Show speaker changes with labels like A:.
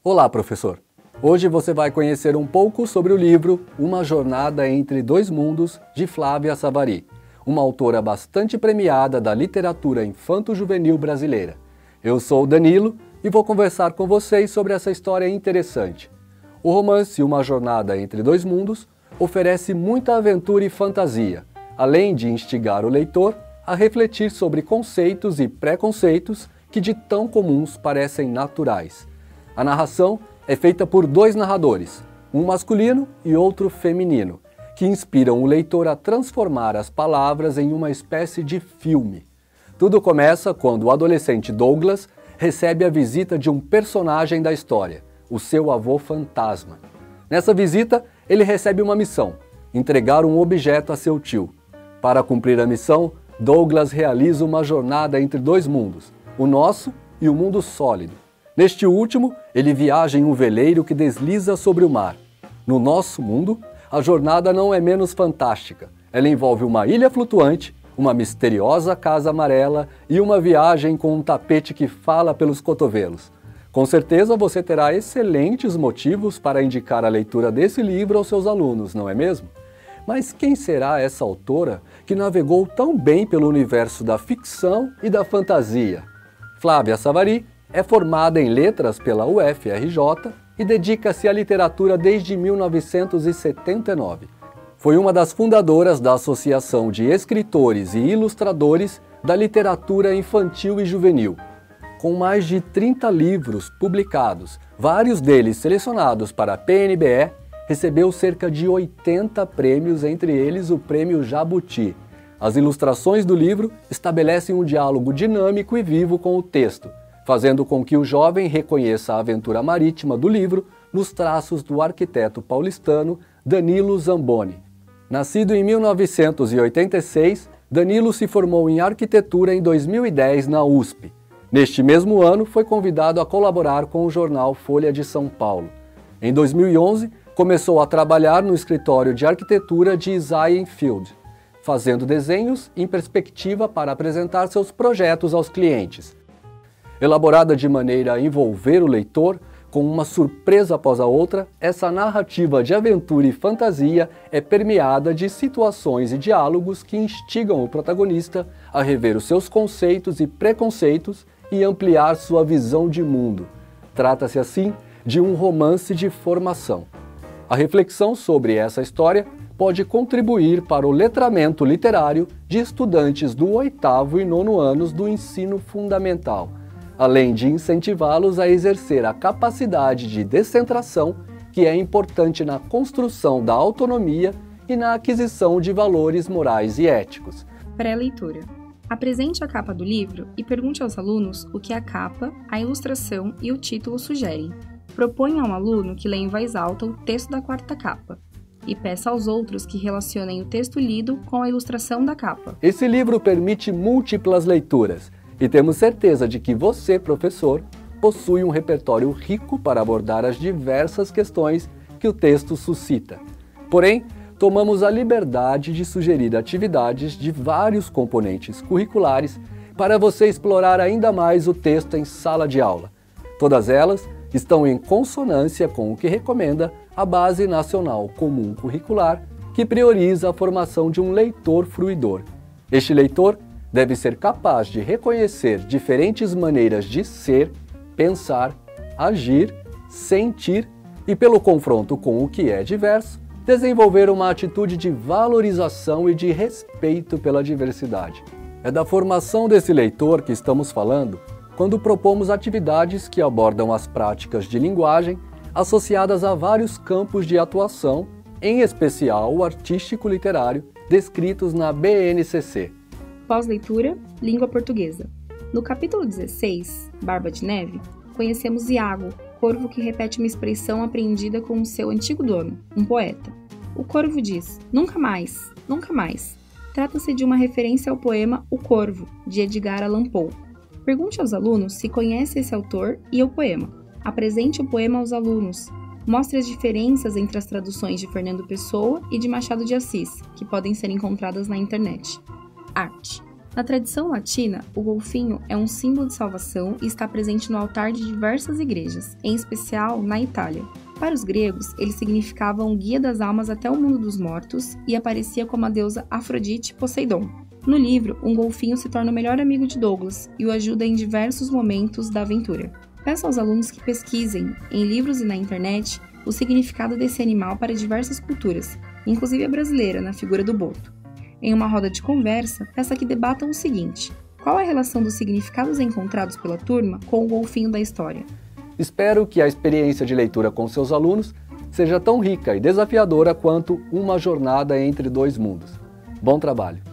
A: Olá, professor! Hoje você vai conhecer um pouco sobre o livro Uma Jornada entre Dois Mundos, de Flávia Savary, uma autora bastante premiada da literatura infanto-juvenil brasileira. Eu sou o Danilo e vou conversar com vocês sobre essa história interessante. O romance Uma Jornada entre Dois Mundos oferece muita aventura e fantasia, além de instigar o leitor a refletir sobre conceitos e preconceitos que de tão comuns parecem naturais. A narração é feita por dois narradores, um masculino e outro feminino, que inspiram o leitor a transformar as palavras em uma espécie de filme. Tudo começa quando o adolescente Douglas recebe a visita de um personagem da história, o seu avô fantasma. Nessa visita, ele recebe uma missão: entregar um objeto a seu tio. Para cumprir a missão, Douglas realiza uma jornada entre dois mundos, o nosso e o mundo sólido. Neste último, ele viaja em um veleiro que desliza sobre o mar. No nosso mundo, a jornada não é menos fantástica. Ela envolve uma ilha flutuante, uma misteriosa casa amarela e uma viagem com um tapete que fala pelos cotovelos. Com certeza você terá excelentes motivos para indicar a leitura desse livro aos seus alunos, não é mesmo? Mas quem será essa autora que navegou tão bem pelo universo da ficção e da fantasia? Flávia Savary é formada em letras pela UFRJ e dedica-se à literatura desde 1979. Foi uma das fundadoras da Associação de Escritores e Ilustradores da Literatura Infantil e Juvenil. Com mais de 30 livros publicados, vários deles selecionados para a PNBE, recebeu cerca de 80 prêmios, entre eles o Prêmio Jabuti. As ilustrações do livro estabelecem um diálogo dinâmico e vivo com o texto, fazendo com que o jovem reconheça a aventura marítima do livro nos traços do arquiteto paulistano Danilo Zamboni. Nascido em 1986, Danilo se formou em arquitetura em 2010 na USP. Neste mesmo ano, foi convidado a colaborar com o jornal Folha de São Paulo. Em 2011, começou a trabalhar no escritório de arquitetura de Zion Field, fazendo desenhos em perspectiva para apresentar seus projetos aos clientes. Elaborada de maneira a envolver o leitor, com uma surpresa após a outra, essa narrativa de aventura e fantasia é permeada de situações e diálogos que instigam o protagonista a rever os seus conceitos e preconceitos e ampliar sua visão de mundo. Trata-se, assim, de um romance de formação. A reflexão sobre essa história pode contribuir para o letramento literário de estudantes do 8º e 9º anos do ensino fundamental, além de incentivá-los a exercer a capacidade de descentração que é importante na construção da autonomia e na aquisição de valores morais e éticos.
B: Pré-leitura. Apresente a capa do livro e pergunte aos alunos o que a capa, a ilustração e o título sugerem. Proponha ao aluno que leia em voz alta o texto da quarta capa e peça aos outros que relacionem o texto lido com a ilustração da capa.
A: Esse livro permite múltiplas leituras e temos certeza de que você, professor, possui um repertório rico para abordar as diversas questões que o texto suscita. Porém, tomamos a liberdade de sugerir atividades de vários componentes curriculares para você explorar ainda mais o texto em sala de aula. Todas elas estão em consonância com o que recomenda a Base Nacional Comum Curricular, que prioriza a formação de um leitor fruidor. Este leitor deve ser capaz de reconhecer diferentes maneiras de ser, pensar, agir, sentir e, pelo confronto com o que é diverso, desenvolver uma atitude de valorização e de respeito pela diversidade. É da formação desse leitor que estamos falando quando propomos atividades que abordam as práticas de linguagem associadas a vários campos de atuação, em especial o artístico-literário, descritos na BNCC.
B: Pós-leitura, Língua Portuguesa. No capítulo 16, Barba de Neve, conhecemos Iago, corvo que repete uma expressão aprendida com o seu antigo dono, um poeta. O corvo diz: "Nunca mais, nunca mais". Trata-se de uma referência ao poema O Corvo, de Edgar Allan Poe. Pergunte aos alunos se conhece esse autor e o poema. Apresente o poema aos alunos. Mostre as diferenças entre as traduções de Fernando Pessoa e de Machado de Assis, que podem ser encontradas na internet. Arte. Na tradição latina, o golfinho é um símbolo de salvação e está presente no altar de diversas igrejas, em especial na Itália. Para os gregos, ele significava um guia das almas até o mundo dos mortos e aparecia como a deusa Afrodite Poseidon. No livro, um golfinho se torna o melhor amigo de Douglas e o ajuda em diversos momentos da aventura. Peço aos alunos que pesquisem, em livros e na internet, o significado desse animal para diversas culturas, inclusive a brasileira, na figura do boto. Em uma roda de conversa, peço que debatam o seguinte: qual a relação dos significados encontrados pela turma com o golfinho da história?
A: Espero que a experiência de leitura com seus alunos seja tão rica e desafiadora quanto Uma Jornada entre Dois Mundos. Bom trabalho!